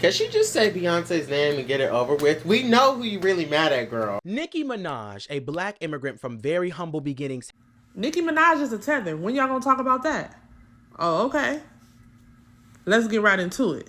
Can she just say Beyonce's name and get it over with? We know who you really mad at, girl. Nicki Minaj, a black immigrant from very humble beginnings. Nicki Minaj is a tether. When y'all gonna talk about that? Oh, okay. Let's get right into it.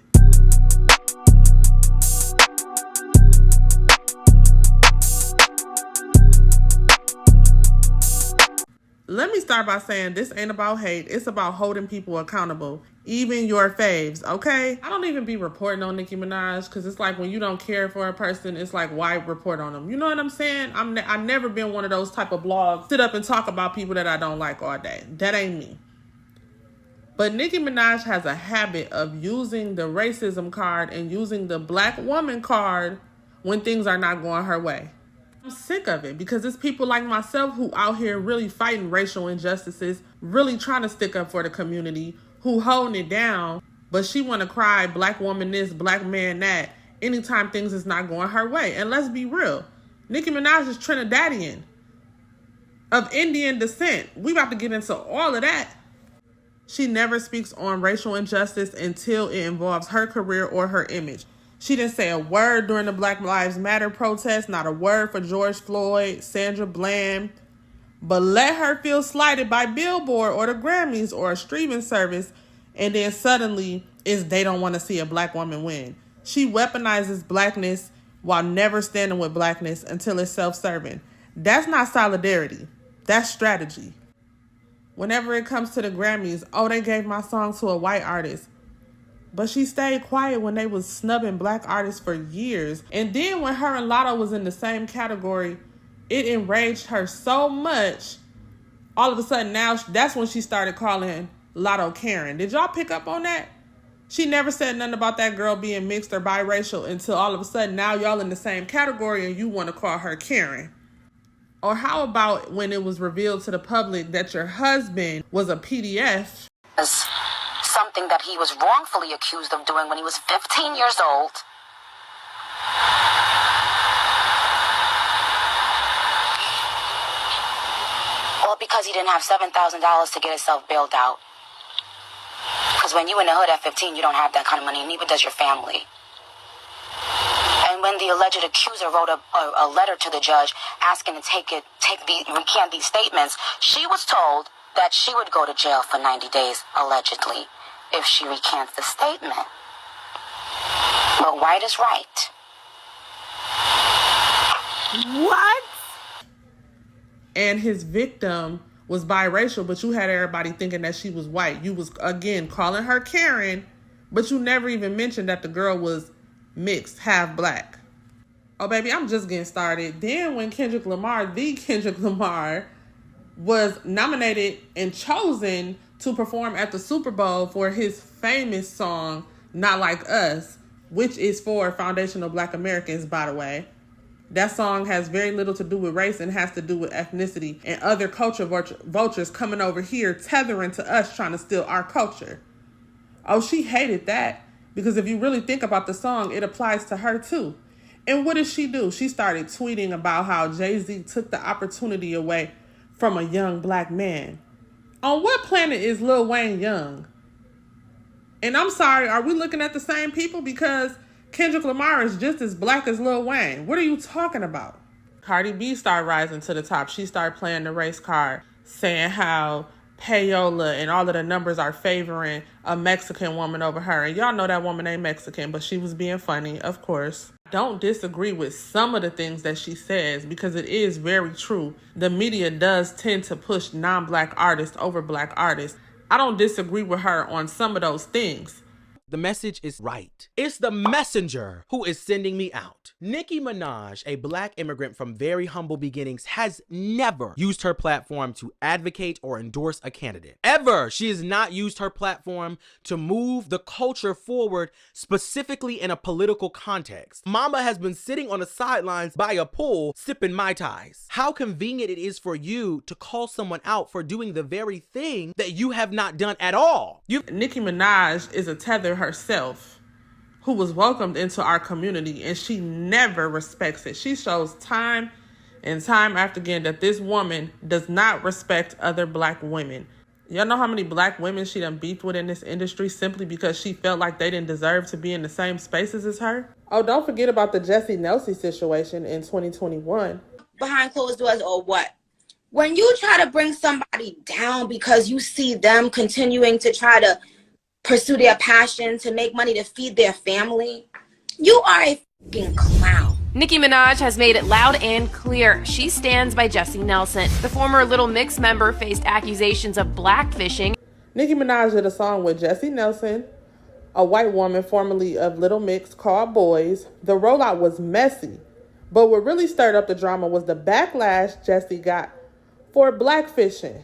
Let me start by saying this ain't about hate. It's about holding people accountable. Even your faves, okay? I don't even be reporting on Nicki Minaj because it's like when you don't care for a person, it's like, why report on them? You know what I'm saying? I've never been one of those type of blogs. Sit up and talk about people that I don't like all day. That ain't me. But Nicki Minaj has a habit of using the racism card and using the black woman card when things are not going her way. I'm sick of it because it's people like myself who out here really fighting racial injustices, really trying to stick up for the community, who holding it down, but she want to cry black woman this, black man that, anytime things is not going her way. And let's be real, Nicki Minaj is Trinidadian, of Indian descent. We about to get into all of that. She never speaks on racial injustice until it involves her career or her image. She didn't say a word during the Black Lives Matter protest, not a word for George Floyd, Sandra Bland. But let her feel slighted by Billboard or the Grammys or a streaming service, and then suddenly they don't want to see a black woman win. She weaponizes blackness while never standing with blackness until it's self-serving. That's not solidarity. That's strategy. Whenever it comes to the Grammys, they gave my song to a white artist. But she stayed quiet when they was snubbing black artists for years. And then when her and Lotto was in the same category, it enraged her so much. All of a sudden now, that's when she started calling Lotto Karen. Did y'all pick up on that? She never said nothing about that girl being mixed or biracial until all of a sudden now y'all in the same category and you want to call her Karen. Or how about when it was revealed to the public that your husband was a PDF? Something that he was wrongfully accused of doing when he was 15 years old. All because he didn't have $7,000 to get himself bailed out. Because when you in the hood at 15, you don't have that kind of money, neither does your family. And when the alleged accuser wrote a letter to the judge asking to recant these statements, she was told that she would go to jail for 90 days, allegedly, if she recants the statement. But right is right. What? And his victim was biracial, but you had everybody thinking that she was white. You was, again, calling her Karen, but you never even mentioned that the girl was mixed, half black. Oh, baby, I'm just getting started. Then when Kendrick Lamar was nominated and chosen to perform at the Super Bowl for his famous song, Not Like Us, which is for foundational black Americans, by the way. That song has very little to do with race and has to do with ethnicity and other culture vultures coming over here, tethering to us, trying to steal our culture. Oh, she hated that because if you really think about the song, it applies to her too. And what did she do? She started tweeting about how Jay-Z took the opportunity away from a young black man. On what planet is Lil Wayne young? And I'm sorry, are we looking at the same people? Because Kendrick Lamar is just as black as Lil Wayne. What are you talking about? Cardi B started rising to the top. She started playing the race card, saying how payola and all of the numbers are favoring a Mexican woman over her. And y'all know that woman ain't Mexican, but she was being funny, of course. Don't disagree with some of the things that she says because it is very true. The media does tend to push non-black artists over black artists. I don't disagree with her on some of those things. The message is right. It's the messenger who is sending me out. Nicki Minaj, a black immigrant from very humble beginnings, has never used her platform to advocate or endorse a candidate. Ever. She has not used her platform to move the culture forward, specifically in a political context. Mama has been sitting on the sidelines by a pool, sipping Mai Tais. How convenient it is for you to call someone out for doing the very thing that you have not done at all. Nicki Minaj is a tether herself who was welcomed into our community, and she never respects it. She shows time and time after again that this woman does not respect other black women. Y'all know how many black women she done beefed with in this industry simply because she felt like they didn't deserve to be in the same spaces as her? Oh, don't forget about the Jessie Nelsie situation in 2021. Behind closed doors or what? When you try to bring somebody down because you see them continuing to try to pursue their passion, to make money to feed their family, you are a fucking clown. Nicki Minaj has made it loud and clear. She stands by Jessie Nelson. The former Little Mix member faced accusations of blackfishing. Nicki Minaj did a song with Jessie Nelson, a white woman formerly of Little Mix, called Boys. The rollout was messy, but what really stirred up the drama was the backlash Jessie got for blackfishing.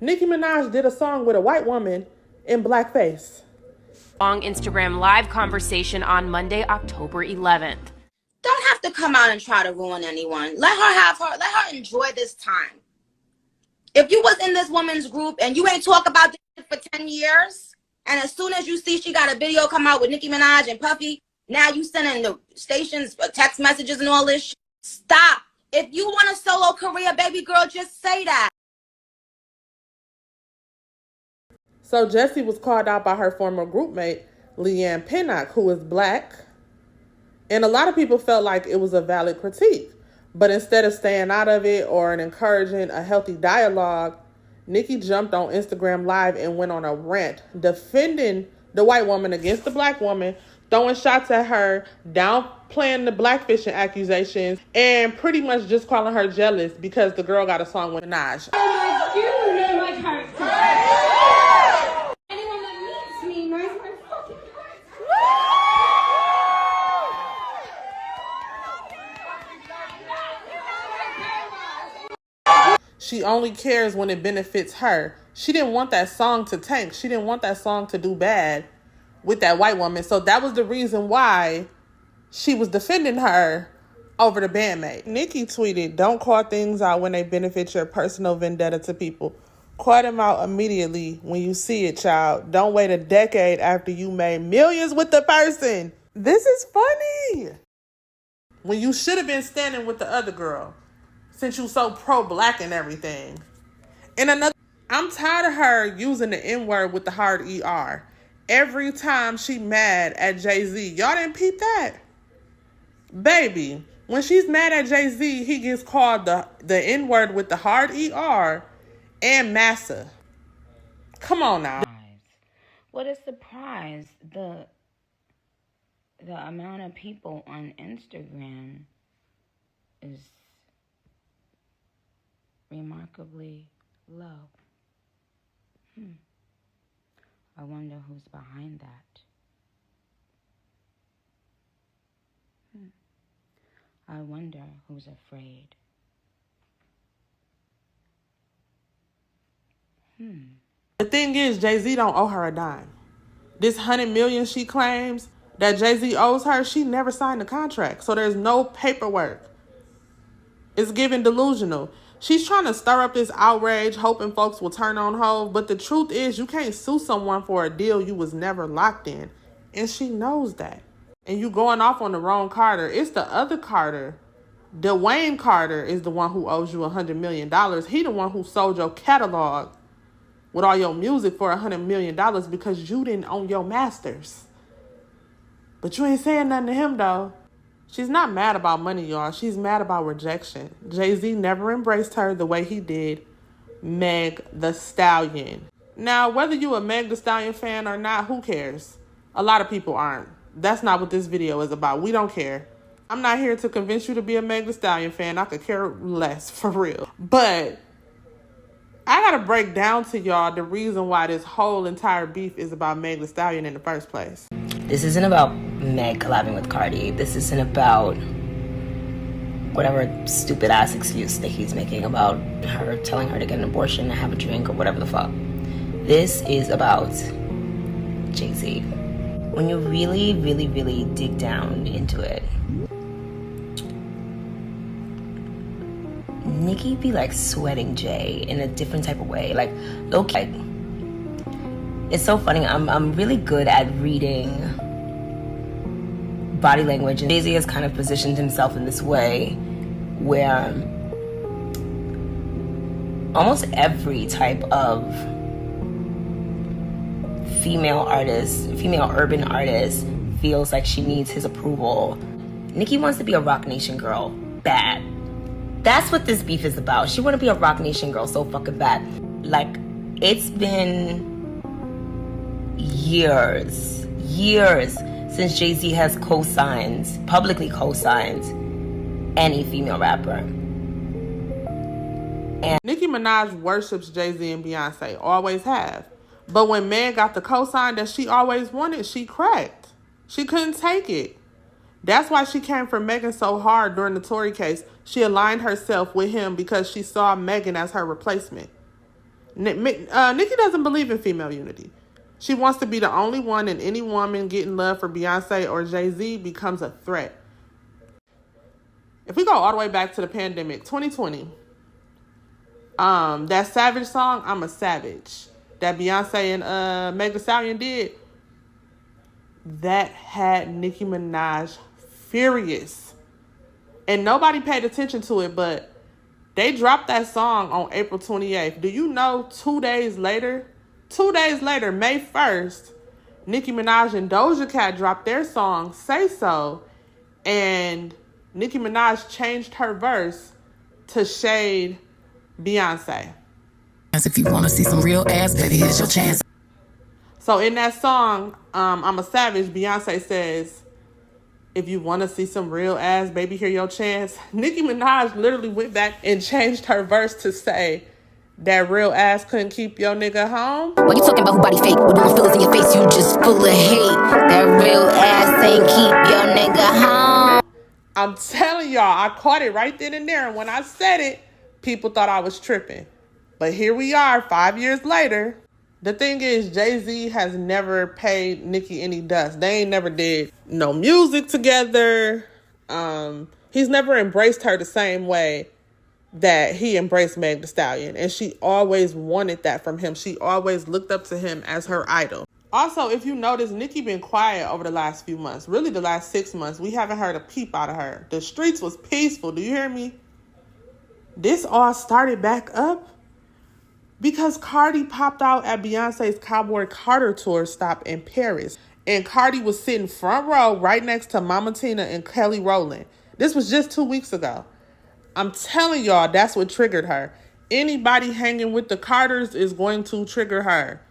Nicki Minaj did a song with a white woman in blackface. Long Instagram live conversation on Monday, October 11th. Don't have to come out and try to ruin anyone. Let her enjoy this time. If you was in this woman's group and you ain't talk about this for 10 years, and as soon as you see she got a video come out with Nicki Minaj and Puffy, now you sending the stations text messages and all this shit. Stop. If you want a solo career, baby girl, just say that. So Jessie was called out by her former groupmate, Leanne Pinnock, who is black. And a lot of people felt like it was a valid critique. But instead of staying out of it or encouraging a healthy dialogue, Nicki jumped on Instagram Live and went on a rant defending the white woman against the black woman, throwing shots at her, downplaying the blackfishing accusations, and pretty much just calling her jealous because the girl got a song with Minaj. Oh my, you know my character. Anyone that meets me knows my fucking character. She only cares when it benefits her. She didn't want that song to tank. She didn't want that song to do bad with that white woman. So that was the reason why she was defending her over the bandmate. Nicki tweeted, "Don't call things out when they benefit your personal vendetta to people. Call them out immediately when you see it, child. Don't wait a decade after you made millions with the person." This is funny. When you should have been standing with the other girl, since you so pro-black and everything. And another, I'm tired of her using the N-word with the hard ER. Every time she mad at Jay-Z. Y'all didn't peep that? Baby, when she's mad at Jay-Z, he gets called the N-word with the hard ER and massa. Come on now. What a surprise. The amount of people on Instagram is remarkably low. I wonder who's behind that. I wonder who's afraid. The thing is, Jay-Z don't owe her a dime. This $100 million she claims that Jay-Z owes her, she never signed the contract. So there's no paperwork. It's giving delusional. She's trying to stir up this outrage, hoping folks will turn on Hov. But the truth is, you can't sue someone for a deal you was never locked in. And she knows that. And you going off on the wrong Carter. It's the other Carter. Dwayne Carter is the one who owes you $100 million. He the one who sold your catalog with all your music for $100 million because you didn't own your masters. But you ain't saying nothing to him, though. She's not mad about money, y'all. She's mad about rejection. Jay-Z never embraced her the way he did Meg the Stallion. Now, whether you a Meg the Stallion fan or not, who cares? A lot of people aren't. That's not what this video is about. We don't care. I'm not here to convince you to be a Meg the Stallion fan. I could care less, for real. But I gotta break down to y'all the reason why this whole entire beef is about Meg the Stallion in the first place. This isn't about Meg collabing with Cardi. This isn't about whatever stupid ass excuse that he's making about her telling her to get an abortion and have a drink or whatever the fuck. This is about Jay-Z. When you really, really, really dig down into it, Nicki be like sweating Jay in a different type of way. Like, okay. It's so funny. I'm really good at reading body language, and Jay-Z has kind of positioned himself in this way where almost every type of female artist, female urban artist, feels like she needs his approval. Nicki wants to be a Rock Nation girl. Bad. That's what this beef is about. She want to be a Rock Nation girl so fucking bad. Like, it's been years since Jay-Z has publicly co-signed any female rapper. And Nicki Minaj worships Jay-Z and Beyonce, always have. But when Meg got the cosign that she always wanted, she cracked. She couldn't take it. That's why she came for Megan so hard during the Tory case. She aligned herself with him because she saw Megan as her replacement. Nicki doesn't believe in female unity. She wants to be the only one, and any woman getting love for Beyonce or Jay-Z becomes a threat. If we go all the way back to the pandemic, 2020, that Savage song, I'm a Savage, that Beyonce and Meg Thee Stallion did, that had Nicki Minaj furious. And nobody paid attention to it, but they dropped that song on April 28th. Do you know 2 days later, May 1st, Nicki Minaj and Doja Cat dropped their song, Say So, and Nicki Minaj changed her verse to shade Beyonce. If you want to see some real ass, baby, here's your chance. So in that song, I'm a Savage, Beyonce says, if you want to see some real ass, baby, here's your chance. Nicki Minaj literally went back and changed her verse to say that real ass couldn't keep your nigga home. When you talking about who body fake, with all feelings in your face, you just full of hate. That real ass ain't keep your nigga home. I'm telling y'all, I caught it right then and there. And when I said it, people thought I was tripping. But here we are 5 years later. The thing is, Jay-Z has never paid Nicki any dust. They ain't never did no music together. He's never embraced her the same way that he embraced Meg Thee Stallion. And she always wanted that from him. She always looked up to him as her idol. Also, if you notice, Nicki been quiet over the last few months. Really, the last 6 months. We haven't heard a peep out of her. The streets was peaceful. Do you hear me? This all started back up because Cardi popped out at Beyonce's Cowboy Carter tour stop in Paris. And Cardi was sitting front row right next to Mama Tina and Kelly Rowland. This was just 2 weeks ago. I'm telling y'all, that's what triggered her. Anybody hanging with the Carters is going to trigger her.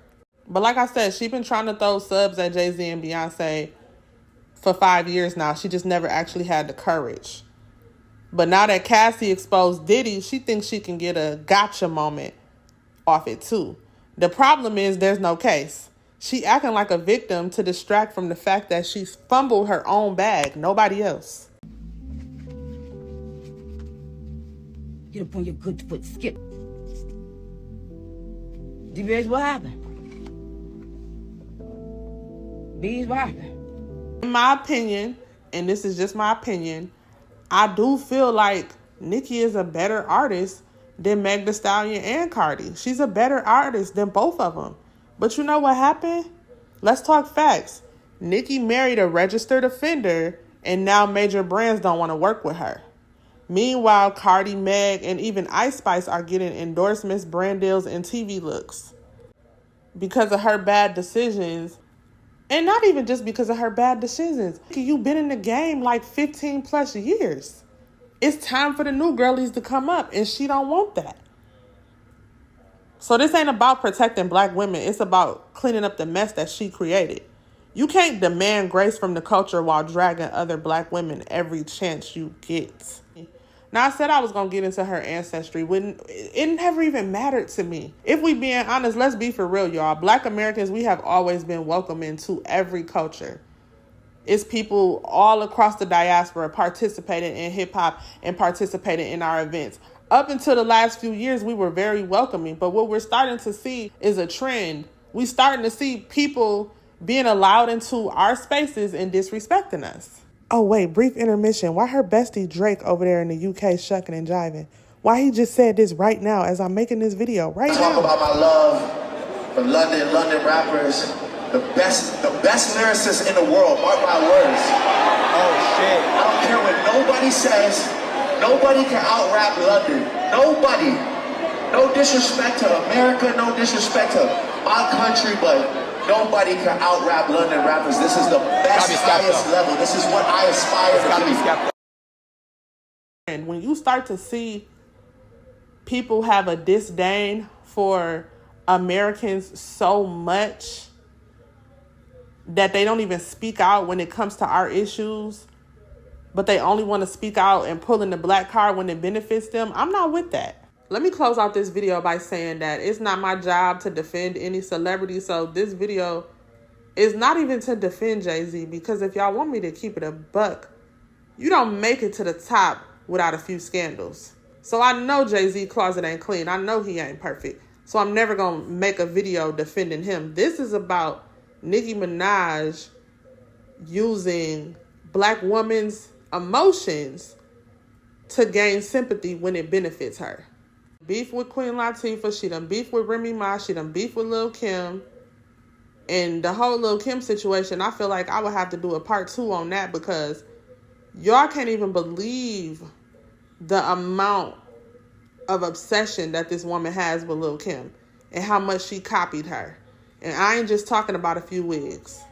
But like I said, she's been trying to throw subs at Jay-Z and Beyonce for 5 years now. She just never actually had the courage. But now that Cassie exposed Diddy, she thinks she can get a gotcha moment off it too. The problem is there's no case. She acting like a victim to distract from the fact that she's fumbled her own bag, nobody else. Get up on your good foot, skip. D-Bears, what happened? Bees, what happened? In my opinion, and this is just my opinion, I do feel like Nicki is a better artist than Meg Thee Stallion and Cardi. She's a better artist than both of them. But you know what happened? Let's talk facts. Nicki married a registered offender, and now major brands don't want to work with her. Meanwhile, Cardi, Meg, and even Ice Spice are getting endorsements, brand deals, and TV looks because of her bad decisions. And not even just because of her bad decisions. You've been in the game like 15 plus years. It's time for the new girlies to come up, and she don't want that. So this ain't about protecting black women. It's about cleaning up the mess that she created. You can't demand grace from the culture while dragging other black women every chance you get. Now, I said I was going to get into her ancestry. It never even mattered to me. If we being honest, let's be for real, y'all. Black Americans, we have always been welcome into every culture. It's people all across the diaspora participating in hip-hop and participating in our events. Up until the last few years, we were very welcoming. But what we're starting to see is a trend. We're starting to see people being allowed into our spaces and disrespecting us. Oh, wait, brief intermission. Why her bestie Drake over there in the UK shucking and jiving? Why he just said this right now as I'm making this video right now? Talk about my love for London rappers. The best lyricists in the world, mark my words. Oh, shit. I don't care what nobody says. Nobody can out-rap London. Nobody. No disrespect to America, no disrespect to my country, but Nobody can out-rap London rappers. This is the best, highest level. This is what I aspire to be. And when you start to see people have a disdain for Americans so much that they don't even speak out when it comes to our issues, but they only want to speak out and pull in the black card when it benefits them, I'm not with that. Let me close out this video by saying that it's not my job to defend any celebrity, so this video is not even to defend Jay-Z, because if y'all want me to keep it a buck, you don't make it to the top without a few scandals. So I know Jay-Z closet ain't clean. I know he ain't perfect. So I'm never going to make a video defending him. This is about Nicki Minaj using black women's emotions to gain sympathy when it benefits her. Beef with Queen Latifah. She done beef with Remy Ma. She done beef with Lil' Kim. And the whole Lil' Kim situation, I feel like I would have to do a part 2 on that, because y'all can't even believe the amount of obsession that this woman has with Lil' Kim and how much she copied her. And I ain't just talking about a few wigs.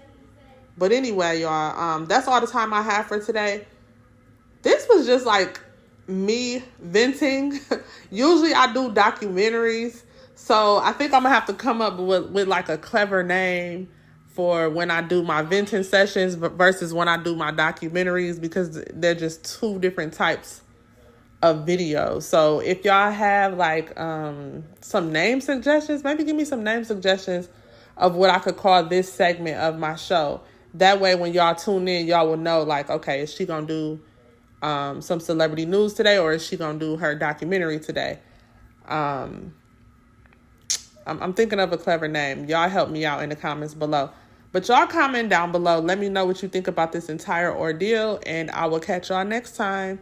But anyway, y'all, that's all the time I have for today. This was just like me venting. Usually I do documentaries, so I think I'm gonna have to come up with like a clever name for when I do my venting sessions versus when I do my documentaries, because they're just two different types of videos. So if y'all have like some name suggestions, maybe give me some name suggestions of what I could call this segment of my show. That way when y'all tune in, y'all will know, like, okay, is she gonna do some celebrity news today, or is she gonna do her documentary today? I'm thinking of a clever name. Y'all help me out in the comments below. But y'all comment down below. Let me know what you think about this entire ordeal, and I will catch y'all next time.